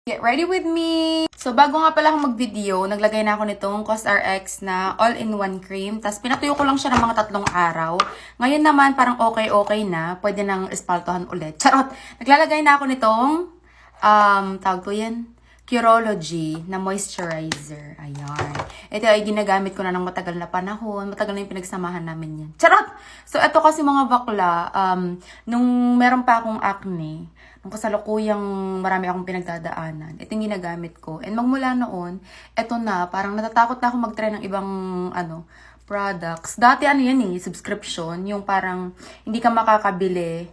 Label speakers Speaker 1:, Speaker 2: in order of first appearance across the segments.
Speaker 1: Get ready with me! So, bago nga pala ako mag-video, naglagay na ako nitong COSRX na all-in-one cream. Tapos, pinatuyo ko lang siya ng mga 3 araw. Ngayon naman, parang okay na. Pwede nang espaltohan ulit. Charot! Naglalagay na ako nitong, tawag ko yan, Curology na moisturizer. Ayan. Ito ay ginagamit ko na ng matagal na panahon. Matagal na yung pinagsamahan namin yan. Charot! So, ito kasi mga bakla, nung meron pa akong acne, nung kasalukuyang marami akong pinagdadaanan, ito yung ginagamit ko. And magmula noon, ito na, parang natatakot na ako mag-try ng ibang, products. Dati yan subscription, yung parang hindi ka makakabili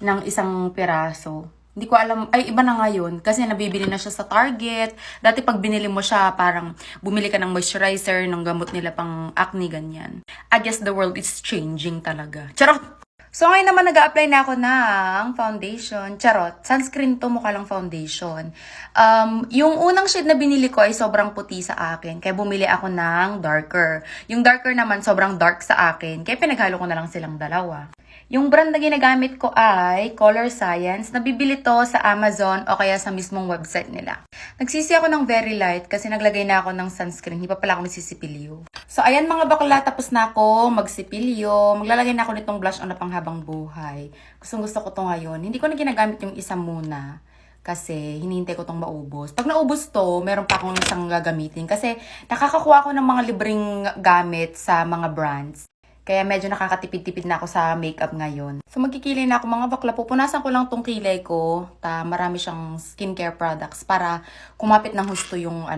Speaker 1: ng isang piraso. Hindi ko alam, ay iba na ngayon kasi nabibili na siya sa Target. Dati pag binili mo siya, parang bumili ka ng moisturizer, ng gamot nila pang acne, ganyan. I guess the world is changing talaga. Charot! So ngayon naman nag-a-apply na ako ng foundation. Charot, sunscreen to, mukha lang foundation. Yung unang shade na binili ko ay sobrang puti sa akin. Kaya bumili ako ng darker. Yung darker naman sobrang dark sa akin. Kaya pinaghalo ko na lang silang dalawa. Yung brand na ginagamit ko ay Color Science. Nabibili to sa Amazon o kaya sa mismong website nila. Nagsisi ako ng very light kasi naglagay na ako ng sunscreen. Hindi pa pala ako magsisipilyo. So ayan mga bakla, tapos na ako magsipilyo. Maglalagay na ako nitong blush on na panghabang buhay. Gustong gusto ko to ngayon. Hindi ko na ginagamit yung isa muna. Kasi hinihintay ko tong maubos. Pag naubos to, meron pa akong isang gagamitin. Kasi nakakakuha ko ng mga libreng gamit sa mga brands. Kaya medyo nakakatipid-tipid na ako sa makeup ngayon. So magkikilay na ako mga bakla. Pupunasan ko lang tong kilay ko. Marami siyang skincare products para kumapit ng husto yung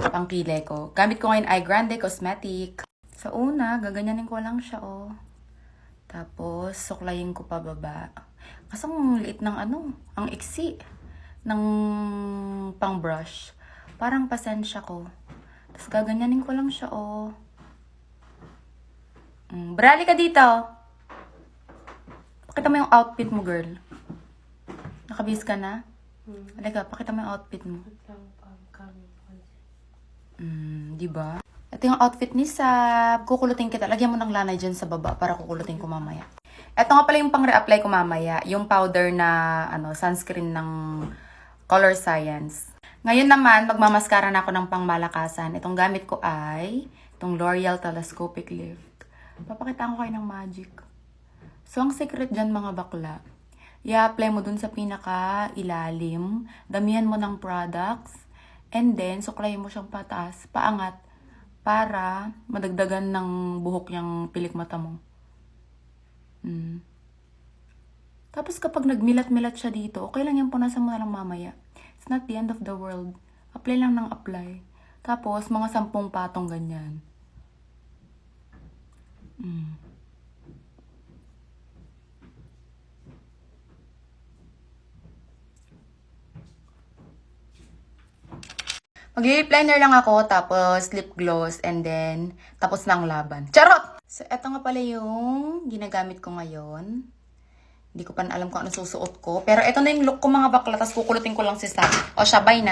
Speaker 1: pang kilay ko. Gamit ko ngayon ay Grande Cosmetic. Sa una, gaganyanin ko lang siya Tapos suklayin ko pababa. Kasi ang liit ng ang iksi ng pang brush. Parang pasensya ko. Tapos gaganyanin ko lang siya Brali ka dito. Pakita mo yung outfit mo, girl. Nakabis ka na? Halika, pakita mo yung outfit mo. Diba? Ito yung outfit ni Sab. Kukulutin kita. Lagyan mo ng lanay dyan sa baba para kukulutin ko mamaya. Ito nga pala yung pang re-apply ko mamaya. Yung powder na sunscreen ng Color Science. Ngayon naman, magmamaskara na ako ng pangmalakasan. Itong gamit ko ay itong L'Oreal Telescopic Lift. Papakita ko kayo ng magic. So, ang secret dyan mga bakla, i-apply mo dun sa pinaka-ilalim, damihan mo ng products, and then, suklayin mo siyang pataas, paangat, para madagdagan ng buhok yung pilik mata mo. Tapos, kapag nagmilat-milat siya dito, okay lang yan, punasan mo na lang mamaya. It's not the end of the world. Apply lang ng apply. Tapos, mga 10 patong ganyan. Mag-lip liner lang ako, tapos lip gloss, and then tapos na ang laban. Charot! So, eto nga pala yung ginagamit ko ngayon. Hindi ko pa alam kung ano susuot ko. Pero eto na yung look ko mga bakla, tapos kukulutin ko lang si Sam. O, siya, bye na.